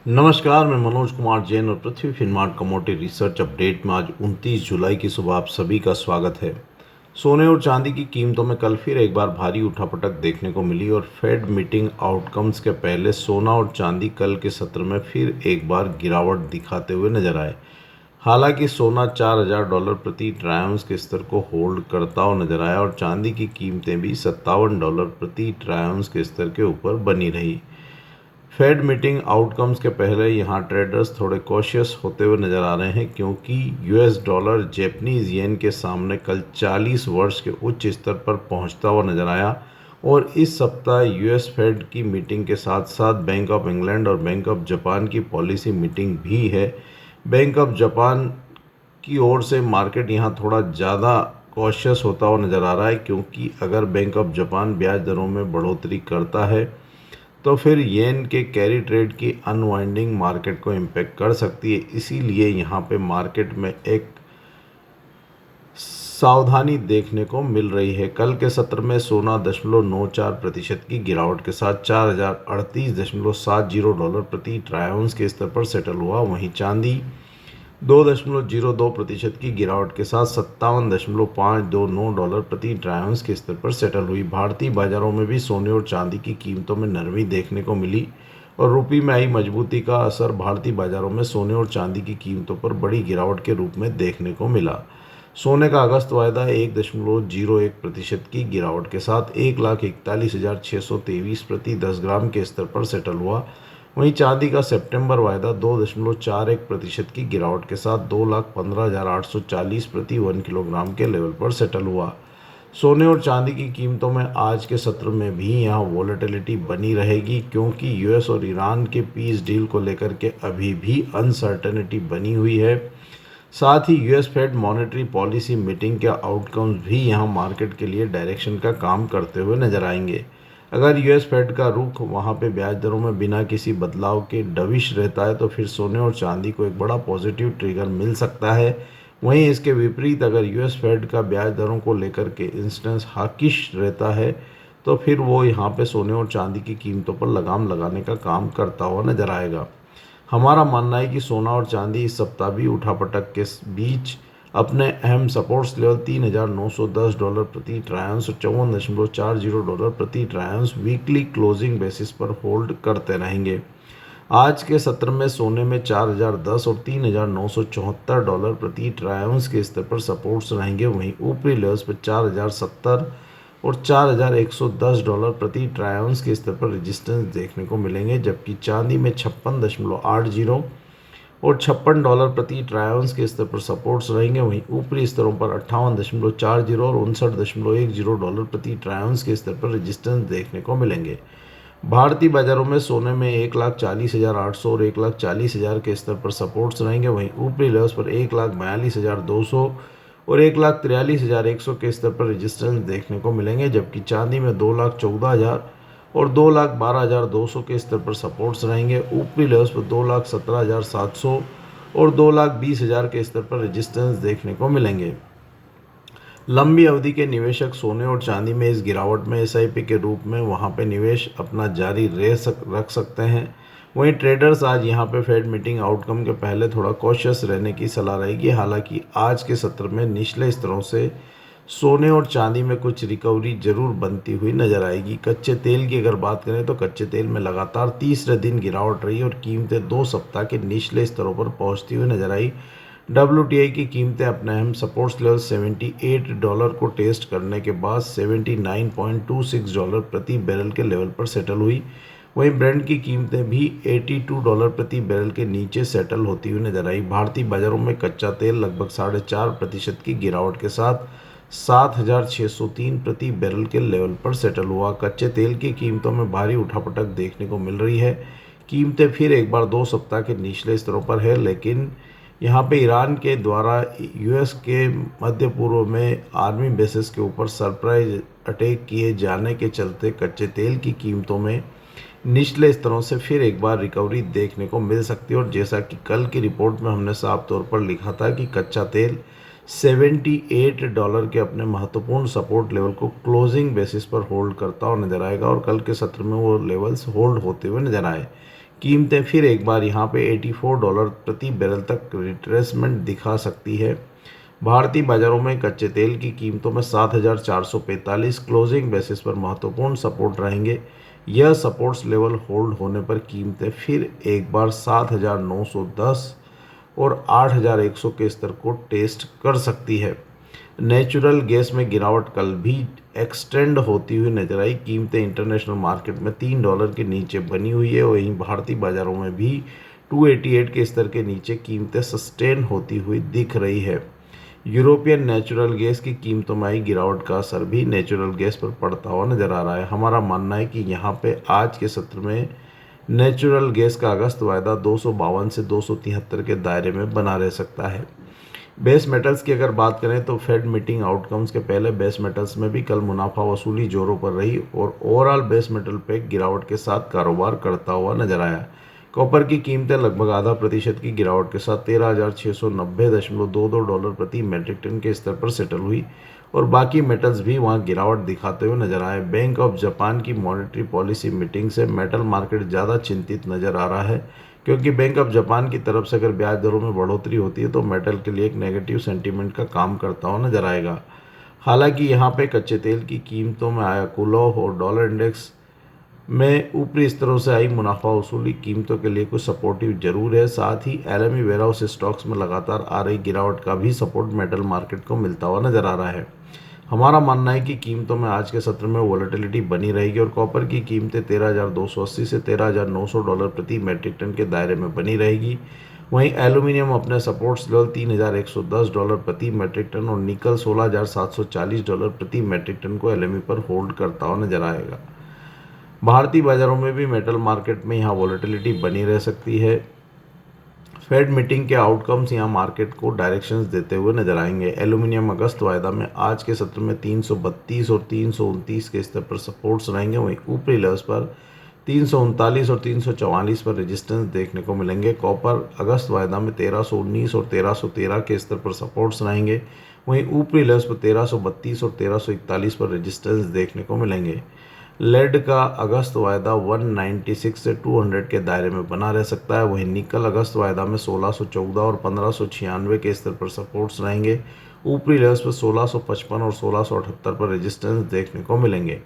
नमस्कार, मैं मनोज कुमार जैन और पृथ्वी फिनमार्ट कमोडिटी रिसर्च अपडेट में आज 29 जुलाई की सुबह आप सभी का स्वागत है। सोने और चांदी की कीमतों में कल फिर एक बार भारी उठापटक देखने को मिली और फेड मीटिंग आउटकम्स के पहले सोना और चांदी कल के सत्र में फिर एक बार गिरावट दिखाते हुए नजर आए। हालांकि सोना $4,000 प्रति ट्राई के स्तर को होल्ड करता हुआ नजर आया और चांदी की कीमतें भी $57 प्रति ट्राई के स्तर के ऊपर बनी रही। फेड मीटिंग आउटकम्स के पहले यहां ट्रेडर्स थोड़े कॉशियस होते हुए नजर आ रहे हैं क्योंकि यूएस डॉलर जैपनीज येन के सामने कल 40 वर्ष के उच्च स्तर पर पहुंचता हुआ नजर आया और इस सप्ताह यूएस फेड की मीटिंग के साथ साथ बैंक ऑफ इंग्लैंड और बैंक ऑफ जापान की पॉलिसी मीटिंग भी है। बैंक ऑफ जापान की ओर से मार्केट यहां थोड़ा ज़्यादा कॉशियस होता हुआ नजर आ रहा है क्योंकि अगर बैंक ऑफ जापान ब्याज दरों में बढ़ोतरी करता है तो फिर येन के कैरी ट्रेड की अनवाइंडिंग मार्केट को इम्पेक्ट कर सकती है। इसीलिए यहाँ पे मार्केट में एक सावधानी देखने को मिल रही है। कल के सत्र में सोना 0.94% की गिरावट के साथ $4,038.70 प्रति ट्राई के स्तर पर सेटल हुआ। वहीं चांदी 2.02% की गिरावट के साथ $57.529 प्रति ट्राई के स्तर पर सेटल हुई। भारतीय बाजारों में भी सोने और चांदी की कीमतों में नरमी देखने को मिली और रुपये में आई मजबूती का असर भारतीय बाजारों में सोने और चांदी की कीमतों पर बड़ी गिरावट के रूप में देखने को मिला। सोने का अगस्त वायदा 1.01% की गिरावट के साथ 1,41,623 प्रति 10 ग्राम के स्तर पर सेटल हुआ। वहीं चांदी का सितंबर वायदा 2.41% की गिरावट के साथ 2,15,840 प्रति 1 किलोग्राम के लेवल पर सेटल हुआ। सोने और चांदी की कीमतों में आज के सत्र में भी यहां वॉलेटिलिटी बनी रहेगी क्योंकि यूएस और ईरान के पीस डील को लेकर के अभी भी अनसर्टेनिटी बनी हुई है। साथ ही US Fed monetary policy meeting के आउटकम्स भी यहां मार्केट के लिए डायरेक्शन का काम करते हुए नजर आएंगे। अगर यूएस फेड का रुख वहां पे ब्याज दरों में बिना किसी बदलाव के डविश रहता है तो फिर सोने और चांदी को एक बड़ा पॉजिटिव ट्रिगर मिल सकता है। वहीं इसके विपरीत अगर यूएस फेड का ब्याज दरों को लेकर के इंस्टेंस हाकिश रहता है तो फिर वो यहाँ पे सोने और चांदी की कीमतों पर लगाम लगाने का काम करता हुआ नजर आएगा। हमारा मानना है कि सोना और चांदी इस सप्ताह भी उठापटक के बीच अपने अहम सपोर्ट्स लेवल $3,910 प्रति ट्राई और $54.40 प्रति ट्राई वीकली क्लोजिंग बेसिस पर होल्ड करते रहेंगे। आज के सत्र में सोने में 4,010 और $3,974 प्रति ट्राई के स्तर पर सपोर्ट्स रहेंगे। वहीं ऊपरी लेवल्स पर 4,070 और $4,110 प्रति ट्राई के स्तर पर रेजिस्टेंस देखने को मिलेंगे, जबकि चांदी में 56.80 और $56 प्रति ट्राई के स्तर पर सपोर्ट्स रहेंगे। वहीं ऊपरी स्तरों पर 58.40 और $59.10 प्रति ट्राई के स्तर पर रेजिस्टेंस देखने को मिलेंगे। भारतीय बाजारों में सोने में 1,40,800 और 1,40,000 के स्तर पर सपोर्ट्स रहेंगे। वहीं ऊपरी लेवल्स पर 1,42,200 और 1,43,100 के स्तर पर रेजिस्टेंस देखने को मिलेंगे, जबकि चांदी में 2,14,000 और 2,12,200 के स्तर पर सपोर्ट्स रहेंगे। ऊपरी लेवल्स पर 2,17,700 और 2,20,000 के स्तर पर रेजिस्टेंस देखने को मिलेंगे। लंबी अवधि के निवेशक सोने और चांदी में इस गिरावट में एसआईपी के रूप में वहां पे निवेश अपना जारी रख सकते हैं। वहीं ट्रेडर्स आज यहां पे फेड मीटिंग आउटकम के पहले थोड़ा कॉशियस रहने की सलाह रहेगी। हालांकि आज के सत्र में निचले स्तरों से सोने और चांदी में कुछ रिकवरी जरूर बनती हुई नजर आएगी। कच्चे तेल की अगर बात करें तो कच्चे तेल में लगातार तीसरे दिन गिरावट रही और कीमतें 2 सप्ताह के निचले स्तरों पर पहुंचती हुई नजर आई। WTI की कीमतें अपने अहम सपोर्ट्स लेवल $78 को टेस्ट करने के बाद $79.26 प्रति बैरल के लेवल पर सेटल हुई। वहीं ब्रेंट की कीमतें भी $82 प्रति बैरल के नीचे सेटल होती हुई नजर आई। भारतीय बाजारों में कच्चा तेल लगभग 4.5% की गिरावट के साथ 7,603 प्रति बैरल के लेवल पर सेटल हुआ। कच्चे तेल की कीमतों में भारी उठापटक देखने को मिल रही है। कीमतें फिर एक बार 2 सप्ताह के निचले स्तरों पर है, लेकिन यहाँ पे ईरान के द्वारा यूएस के मध्य पूर्व में आर्मी बेसिस के ऊपर सरप्राइज अटैक किए जाने के चलते कच्चे तेल की कीमतों में निचले स्तरों से फिर एक बार रिकवरी देखने को मिल सकती है। और जैसा कि कल की रिपोर्ट में हमने साफ तौर पर लिखा था कि कच्चा तेल $78 के अपने महत्वपूर्ण सपोर्ट लेवल को क्लोजिंग बेसिस पर होल्ड करता हुआ नजर आएगा और कल के सत्र में वो लेवल्स होल्ड होते हुए नजर आए। कीमतें फिर एक बार यहाँ पे $84 प्रति बैरल तक रिट्रेसमेंट दिखा सकती है। भारतीय बाजारों में कच्चे तेल की कीमतों में 7,445 क्लोजिंग बेसिस पर महत्वपूर्ण सपोर्ट रहेंगे। यह सपोर्ट्स लेवल होल्ड होने पर कीमतें फिर एक बार 7,910 और 8,100 के स्तर को टेस्ट कर सकती है। नेचुरल गैस में गिरावट कल भी एक्सटेंड होती हुई नजर आई। कीमतें इंटरनेशनल मार्केट में $3 के नीचे बनी हुई है। वहीं भारतीय बाजारों में भी 288 के स्तर के नीचे कीमतें सस्टेन होती हुई दिख रही है। यूरोपियन नेचुरल गैस की कीमतों में आई गिरावट का असर भी नेचुरल गैस पर पड़ता हुआ नजर आ रहा है। हमारा मानना है कि यहाँ पे आज के सत्र में नेचुरल गैस का अगस्त वायदा 252 से 273 के दायरे में बना रह सकता है। बेस मेटल्स की अगर बात करें तो फेड मीटिंग आउटकम्स के पहले बेस मेटल्स में भी कल मुनाफा वसूली जोरों पर रही और ओवरऑल बेस मेटल पे गिरावट के साथ कारोबार करता हुआ नजर आया। कॉपर की कीमतें लगभग ½ % की गिरावट के साथ $13,690.22 प्रति मेट्रिक टन के स्तर पर सेटल हुई और बाकी मेटल्स भी वहां गिरावट दिखाते हुए नजर आए। बैंक ऑफ जापान की मॉनेटरी पॉलिसी मीटिंग से मेटल मार्केट ज़्यादा चिंतित नजर आ रहा है, क्योंकि बैंक ऑफ जापान की तरफ से अगर ब्याज दरों में बढ़ोतरी होती है तो मेटल के लिए एक नेगेटिव सेंटीमेंट का काम करता हुआ नजर आएगा। हालांकि यहाँ पे कच्चे तेल की कीमतों में आया कूल ऑफ और डॉलर इंडेक्स में ऊपरी स्तरों से आई मुनाफा वसूली कीमतों के लिए कुछ सपोर्टिव जरूर है। साथ ही LME वेयरहाउस स्टॉक्स में लगातार आ रही गिरावट का भी सपोर्ट मेटल मार्केट को मिलता हुआ नजर आ रहा है। हमारा मानना है कि कीमतों में आज के सत्र में वोलेटिलिटी बनी रहेगी और कॉपर की कीमतें $13,280 से $13,900 प्रति मेट्रिक टन के दायरे में बनी रहेगी। वहीं एल्यूमिनियम अपने सपोर्ट्स लेवल $3,110 प्रति मेट्रिक टन और निकल $16,740 प्रति मेट्रिक टन को LME पर होल्ड करता हुआ नजर आएगा। भारतीय बाजारों में भी मेटल मार्केट में यहाँ वोलेटिलिटी बनी रह सकती है। फेड मीटिंग के आउटकम्स यहाँ मार्केट को डायरेक्शंस देते हुए नजर आएंगे। एल्यूमिनियम अगस्त वायदा में आज के सत्र में 332 और 329 के स्तर पर सपोर्ट्स रहेंगे। वहीं ऊपरी लेवल्स पर 339 और 344 पर रेजिस्टेंस देखने को मिलेंगे। कॉपर अगस्त वायदा में 1319 और 1313 के स्तर पर सपोर्ट्स रहेंगे। वहीं ऊपरी लेवल्स पर 1332 और 1341 पर रेजिस्टेंस देखने को मिलेंगे। लेड का अगस्त वायदा 196 से 200 के दायरे में बना रह सकता है। वहीं निकल अगस्त वायदा में 1614 और 1596 के स्तर पर सपोर्ट्स रहेंगे। ऊपरी लेवल्स पर 1655 और 1678 पर रेजिस्टेंस देखने को मिलेंगे।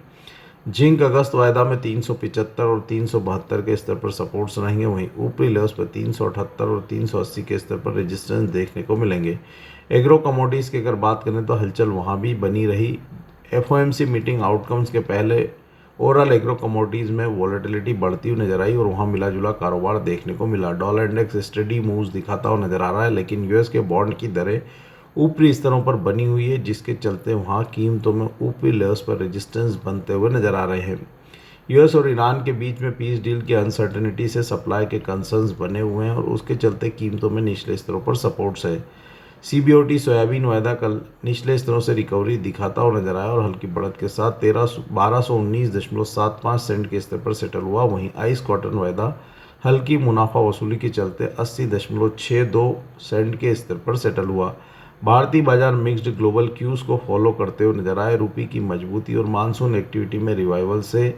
जिंक अगस्त वायदा में 375 और 372 के स्तर पर सपोर्ट्स रहेंगे। वहीं ऊपरी लेवल्स पर 378 और 380 के स्तर पर रेजिस्टेंस देखने को मिलेंगे। एग्रो कमोडिटीज़ की अगर बात करें तो हलचल वहाँ भी बनी रही। FOMC मीटिंग आउटकम्स के पहले ओवरऑल एग्रो कमोडिटीज़ में वोलेटिलिटी बढ़ती हुई नजर आई और वहाँ मिला जुला कारोबार देखने को मिला। डॉलर इंडेक्स स्टडी मूव्स दिखाता हुआ नजर आ रहा है, लेकिन US के बॉन्ड की दरें ऊपरी स्तरों पर बनी हुई है, जिसके चलते वहाँ कीमतों में ऊपरी लेवल्स पर रेजिस्टेंस बनते हुए नजर आ रहे हैं। US और ईरान के बीच में पीस डील की अनसर्टेनिटी से सप्लाई के कंसर्न्स बने हुए हैं और उसके चलते कीमतों में निचले स्तरों पर सपोर्ट्स है। CBOT सोयाबीन वायदा कल निचले स्तरों से रिकवरी दिखाता हुआ नजर आया और हल्की बढ़त के साथ 1219.75 सेंट के स्तर पर सेटल हुआ। वहीं आइस कॉटन वायदा हल्की मुनाफा वसूली के चलते 80.62 सेंट के स्तर पर सेटल हुआ। भारतीय बाजार मिक्स्ड ग्लोबल क्यूज को फॉलो करते हुए नजर आए। रुपये की मजबूती और मानसून एक्टिविटी में रिवाइवल से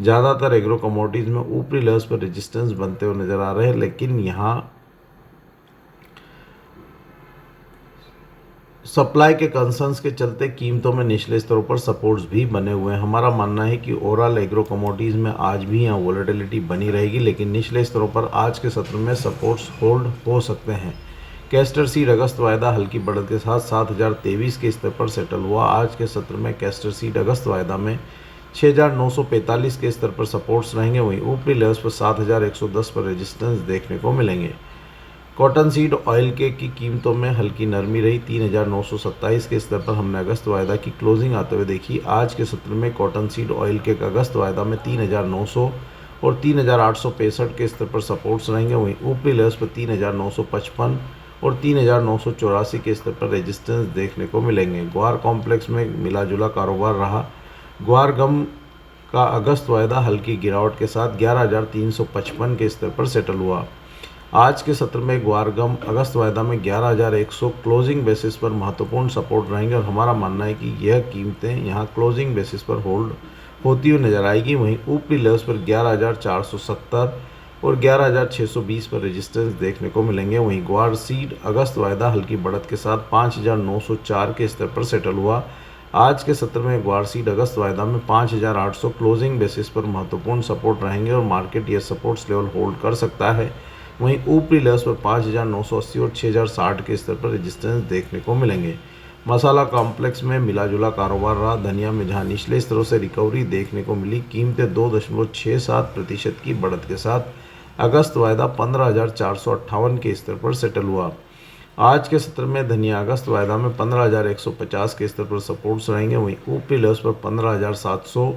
ज़्यादातर एग्रो कमोडिटीज़ में ऊपरी लेवल्स पर रेजिस्टेंस बनते हुए नजर आ रहे हैं, लेकिन यहाँ सप्लाई के कंसर्न्स के चलते कीमतों में निचले स्तरों पर सपोर्ट्स भी बने हुए हैं। हमारा मानना है कि ओवरऑल एग्रो कमोडिटीज़ में आज भी यहाँ वोलेटिलिटी बनी रहेगी, लेकिन निचले स्तरों पर आज के सत्र में सपोर्ट्स होल्ड हो सकते हैं। कैस्टर सीड अगस्त वायदा हल्की बढ़त के साथ 7023 के स्तर पर सेटल हुआ। आज के सत्र में कैस्टर सीड अगस्त वायदा में 6945 के स्तर पर सपोर्ट्स रहेंगे। वहीं ऊपरी लेवल्स पर 7110 पर रेजिस्टेंस देखने को मिलेंगे। कॉटन सीड ऑयल के की कीमतों में हल्की नरमी रही। 3927 के स्तर पर हमने अगस्त वायदा की क्लोजिंग आते हुए देखी। आज के सत्र में कॉटन सीड ऑयल के अगस्त वायदा में 3900 और 3865 के स्तर पर सपोर्ट्स रहेंगे। वहीं ऊपरी लेवल्स पर 3955 और 3984 के स्तर पर रेजिस्टेंस देखने को मिलेंगे। ग्वार कॉम्प्लेक्स में मिला जुला कारोबार रहा। ग्वार गम का अगस्त वायदा हल्की गिरावट के साथ 11355 के स्तर पर सेटल हुआ। आज के सत्र में ग्वारगम अगस्त वायदा में 11100 क्लोजिंग बेसिस पर महत्वपूर्ण सपोर्ट रहेंगे और हमारा मानना है कि यह कीमतें यहां क्लोजिंग बेसिस पर होल्ड होती हुई नजर आएगी। वहीं ऊपरी लेवल्स पर 11470 और 11,620 पर रेजिस्टेंस देखने को मिलेंगे। वहीं ग्वार सीड अगस्त वायदा हल्की बढ़त के साथ 5,904 के स्तर पर सेटल हुआ। आज के सत्र में ग्वार सीड अगस्त वायदा में 5,800 क्लोजिंग बेसिस पर महत्वपूर्ण सपोर्ट रहेंगे और मार्केट ये सपोर्ट्स लेवल होल्ड कर सकता है। वहीं ऊपरी लेवल्स पर 5,980 और 6,060 के स्तर पर रेजिस्टेंस देखने को मिलेंगे। मसाला कॉम्प्लेक्स में मिला जुला कारोबार रहा। धनिया में जहां निचले स्तरों से रिकवरी देखने को मिली, कीमतें 2.67% की बढ़त के साथ अगस्त वायदा 15,458 के स्तर पर सेटल हुआ। आज के सत्र में धनिया अगस्त वायदा में 15,150 के स्तर पर सपोर्ट्स रहेंगे। वहीं ऊपरी लेवल्स पर 15,700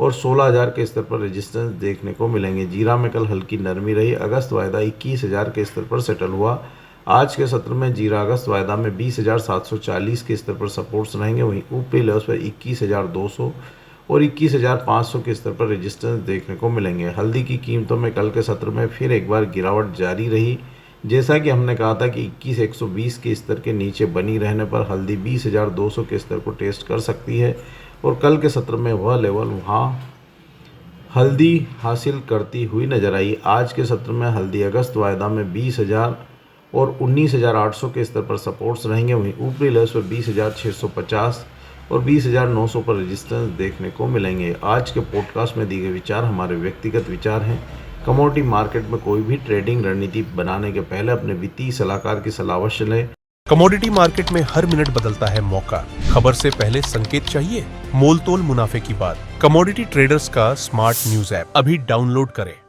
और 16,000 के स्तर पर रेजिस्टेंस देखने को मिलेंगे। जीरा में कल हल्की नरमी रही। अगस्त वायदा 21,000 के स्तर पर सेटल हुआ। आज के सत्र में जीरा अगस्त वायदा में 20,740 के स्तर पर सपोर्ट्स रहेंगे। वहीं ऊपरी लेवल्स पर 21,200 और 21,500 के स्तर पर रेजिस्टेंस देखने को मिलेंगे। हल्दी की कीमतों में कल के सत्र में फिर एक बार गिरावट जारी रही। जैसा कि हमने कहा था कि 21,120 के स्तर के नीचे बनी रहने पर हल्दी 20,200 के स्तर को टेस्ट कर सकती है और कल के सत्र में वह लेवल वहाँ हल्दी हासिल करती हुई नजर आई। आज के सत्र में हल्दी अगस्त वायदा में 20,000 और 19,800 के स्तर पर सपोर्ट्स रहेंगे। वहीं ऊपरी लेवल्स पर 20,650 और 20,900 पर रेजिस्टेंस देखने को मिलेंगे। आज के पॉडकास्ट में दिए गए विचार हमारे व्यक्तिगत विचार हैं। कमोडिटी मार्केट में कोई भी ट्रेडिंग रणनीति बनाने के पहले अपने वित्तीय सलाहकार की सलाह अवश्य लें। कमोडिटी मार्केट में हर मिनट बदलता है मौका। खबर से पहले संकेत चाहिए? मोल तोल मुनाफे की बात। कमोडिटी ट्रेडर्स का स्मार्ट न्यूज ऐप अभी डाउनलोड करें।